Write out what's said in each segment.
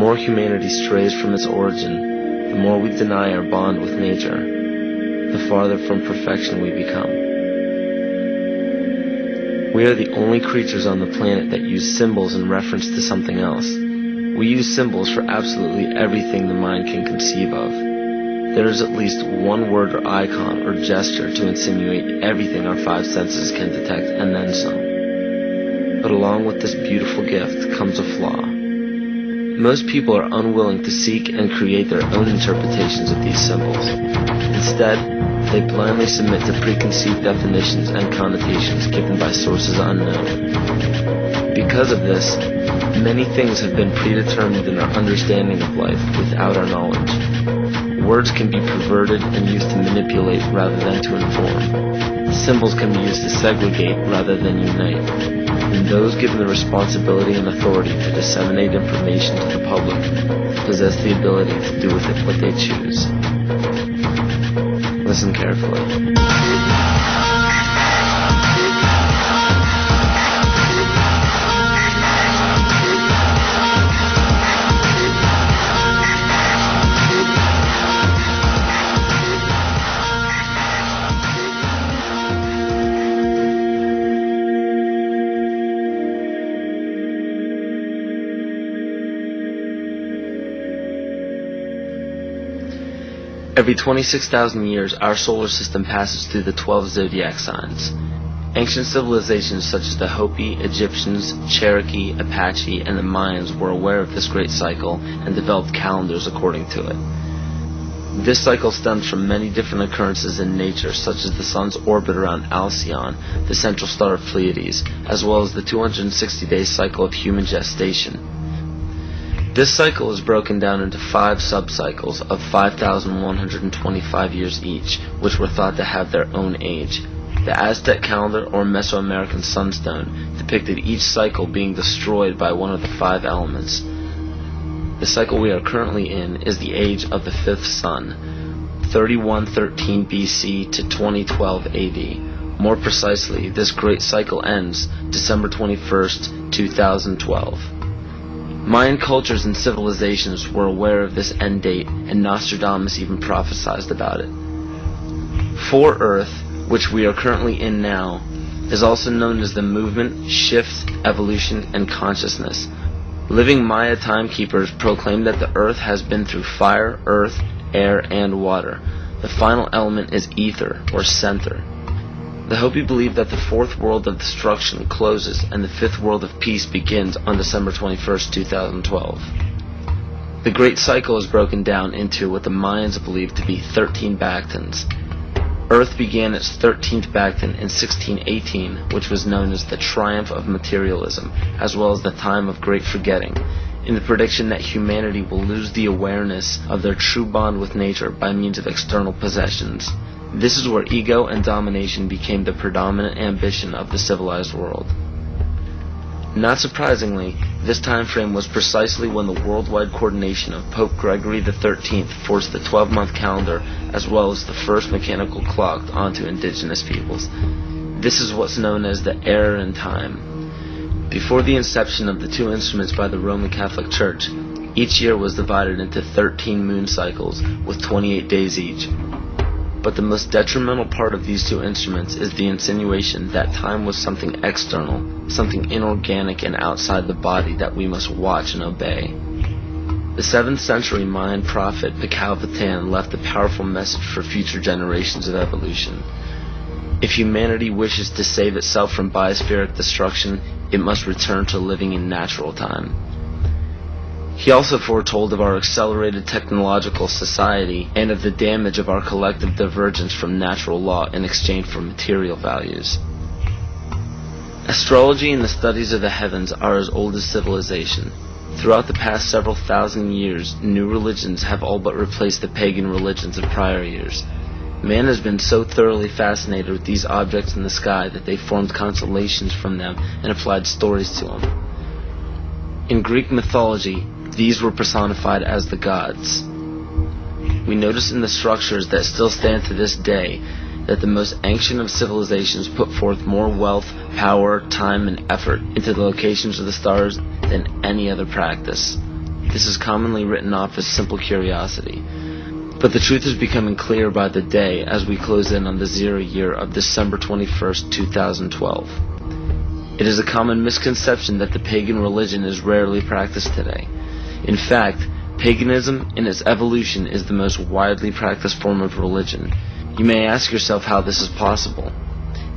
more humanity strays from its origin, the more we deny our bond with nature, the farther from perfection we become. We are the only creatures on the planet that use symbols in reference to something else. We use symbols for absolutely everything the mind can conceive of. There is at least one word or icon or gesture to insinuate everything our five senses can detect, and then some. But along with this beautiful gift comes a flaw. Most people are unwilling to seek and create their own interpretations of these symbols. Instead, they blindly submit to preconceived definitions and connotations given by sources unknown. Because of this, many things have been predetermined in our understanding of life without our knowledge. Words can be perverted and used to manipulate rather than to inform. Symbols can be used to segregate rather than unite. And those given the responsibility and authority to disseminate information to the public possess the ability to do with it what they choose. Listen carefully. Every 26,000 years, our solar system passes through the 12 zodiac signs. Ancient civilizations such as the Hopi, Egyptians, Cherokee, Apache, and the Mayans were aware of this great cycle and developed calendars according to it. This cycle stems from many different occurrences in nature, such as the sun's orbit around Alcyon, the central star of Pleiades, as well as the 260-day cycle of human gestation. This cycle is broken down into 5 sub-cycles of 5,125 years each, which were thought to have their own age. The Aztec calendar or Mesoamerican sunstone depicted each cycle being destroyed by one of the 5 elements. The cycle we are currently in is the age of the 5th sun, 3113 BC to 2012 AD. More precisely, this great cycle ends December 21st, 2012. Mayan cultures and civilizations were aware of this end date, and Nostradamus even prophesied about it. For Earth, which we are currently in now, is also known as the movement, shift, evolution, and consciousness. Living Maya timekeepers proclaim that the Earth has been through fire, earth, air, and water. The final element is ether, or center. The Hopi believe that the 4th world of destruction closes and the 5th world of peace begins on December 21st, 2012. The great cycle is broken down into what the Mayans believe to be 13 Bactans. Earth began its 13th Bactan in 1618, which was known as the triumph of materialism, as well as the time of great forgetting, in the prediction that humanity will lose the awareness of their true bond with nature by means of external possessions. This is where ego and domination became the predominant ambition of the civilized world. Not surprisingly, this time frame was precisely when the worldwide coordination of Pope Gregory XIII forced the 12-month calendar as well as the first mechanical clock onto indigenous peoples. This is what's known as the error in time. Before the inception of the 2 instruments by the Roman Catholic Church, each year was divided into 13 moon cycles with 28 days each. But the most detrimental part of these 2 instruments is the insinuation that time was something external, something inorganic and outside the body that we must watch and obey. The 7th century Mayan prophet Pacalvatan left a powerful message for future generations of evolution. If humanity wishes to save itself from biospheric destruction, it must return to living in natural time. He also foretold of our accelerated technological society and of the damage of our collective divergence from natural law in exchange for material values. Astrology and the studies of the heavens are as old as civilization. Throughout the past several thousand years, new religions have all but replaced the pagan religions of prior years. Man has been so thoroughly fascinated with these objects in the sky that they formed constellations from them and applied stories to them. In Greek mythology, these were personified as the gods. We notice in the structures that still stand to this day that the most ancient of civilizations put forth more wealth, power, time, and effort into the locations of the stars than any other practice. This is commonly written off as simple curiosity. But the truth is becoming clear by the day as we close in on the 0 year of December 21st, 2012. It is a common misconception that the pagan religion is rarely practiced today. In fact, paganism in its evolution is the most widely practiced form of religion. You may ask yourself how this is possible.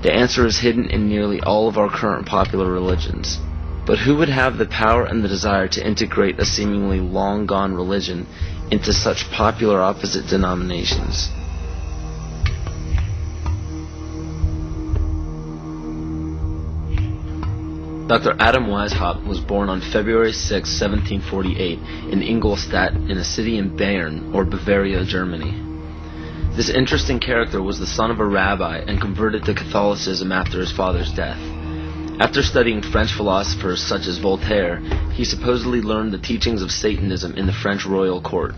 The answer is hidden in nearly all of our current popular religions. But who would have the power and the desire to integrate a seemingly long-gone religion into such popular opposite denominations? Dr. Adam Weishaupt was born on February 6, 1748 in Ingolstadt in a city in Bayern, or Bavaria, Germany. This interesting character was the son of a rabbi and converted to Catholicism after his father's death. After studying French philosophers such as Voltaire, he supposedly learned the teachings of Satanism in the French royal court.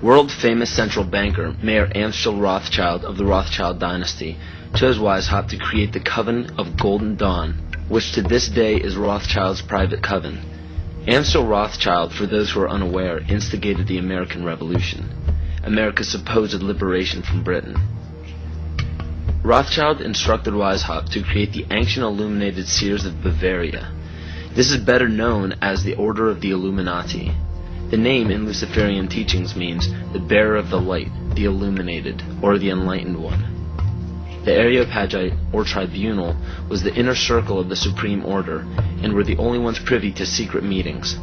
World-famous central banker Mayer Amschel Rothschild of the Rothschild dynasty chose Weishaupt to create the Coven of Golden Dawn, which to this day is Rothschild's private coven. Amschel Rothschild, for those who are unaware, instigated the American Revolution, America's supposed liberation from Britain. Rothschild instructed Weishaupt to create the Ancient Illuminated Seers of Bavaria. This is better known as the Order of the Illuminati. The name in Luciferian teachings means the bearer of the light, the illuminated, or the enlightened one. The Areopagite, or tribunal, was the inner circle of the Supreme Order, and were the only ones privy to secret meetings.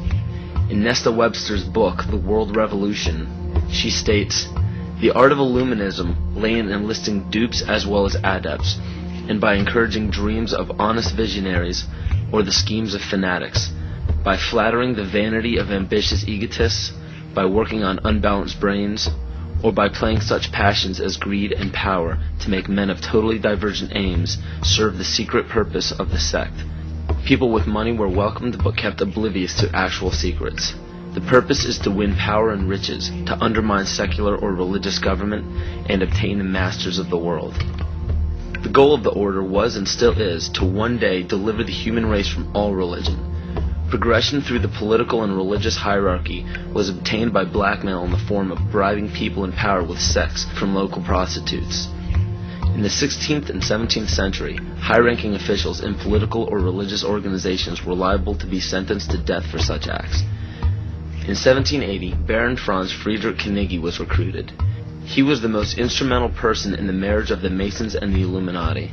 In Nesta Webster's book, The World Revolution, she states, "The art of Illuminism lay in enlisting dupes as well as adepts, and by encouraging dreams of honest visionaries, or the schemes of fanatics, by flattering the vanity of ambitious egotists, by working on unbalanced brains, or by playing such passions as greed and power to make men of totally divergent aims serve the secret purpose of the sect. People with money were welcomed but kept oblivious to actual secrets. The purpose is to win power and riches, to undermine secular or religious government, and obtain the masters of the world." The goal of the order was and still is to one day deliver the human race from all religion. Progression through the political and religious hierarchy was obtained by blackmail in the form of bribing people in power with sex from local prostitutes. In the 16th and 17th century, high-ranking officials in political or religious organizations were liable to be sentenced to death for such acts. In 1780, Baron Franz Friedrich Knigge was recruited. He was the most instrumental person in the marriage of the Masons and the Illuminati.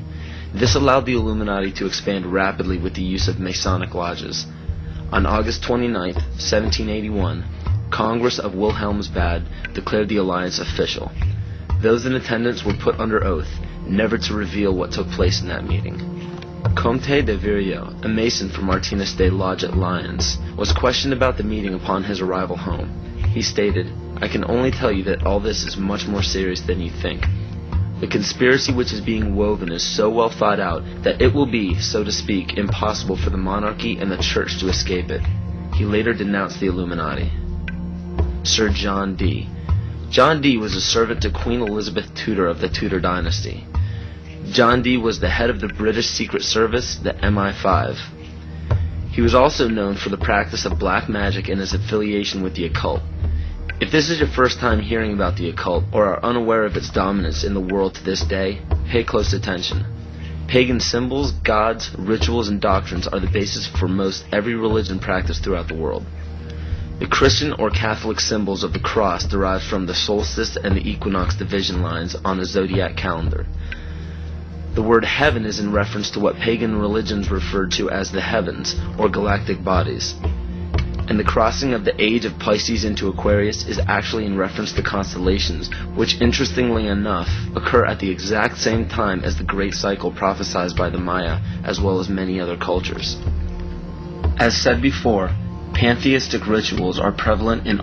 This allowed the Illuminati to expand rapidly with the use of Masonic lodges. On August 29, 1781, Congress of Wilhelmsbad declared the alliance official. Those in attendance were put under oath, never to reveal what took place in that meeting. Comte de Virio, a Mason from Martinez de Lodge at Lyons, was questioned about the meeting upon his arrival home. He stated, "I can only tell you that all this is much more serious than you think. The conspiracy which is being woven is so well thought out that it will be, so to speak, impossible for the monarchy and the church to escape it." He later denounced the Illuminati. Sir John Dee. John Dee was a servant to Queen Elizabeth Tudor of the Tudor dynasty. John Dee was the head of the British Secret Service, the MI5. He was also known for the practice of black magic and his affiliation with the occult. If this is your first time hearing about the occult, or are unaware of its dominance in the world to this day, pay close attention. Pagan symbols, gods, rituals, and doctrines are the basis for most every religion practiced throughout the world. The Christian or Catholic symbols of the cross derive from the solstice and the equinox division lines on a zodiac calendar. The word heaven is in reference to what pagan religions referred to as the heavens, or galactic bodies. And the crossing of the age of Pisces into Aquarius is actually in reference to constellations, which interestingly enough occur at the exact same time as the great cycle prophesied by the Maya, as well as many other cultures. As said before, pantheistic rituals are prevalent in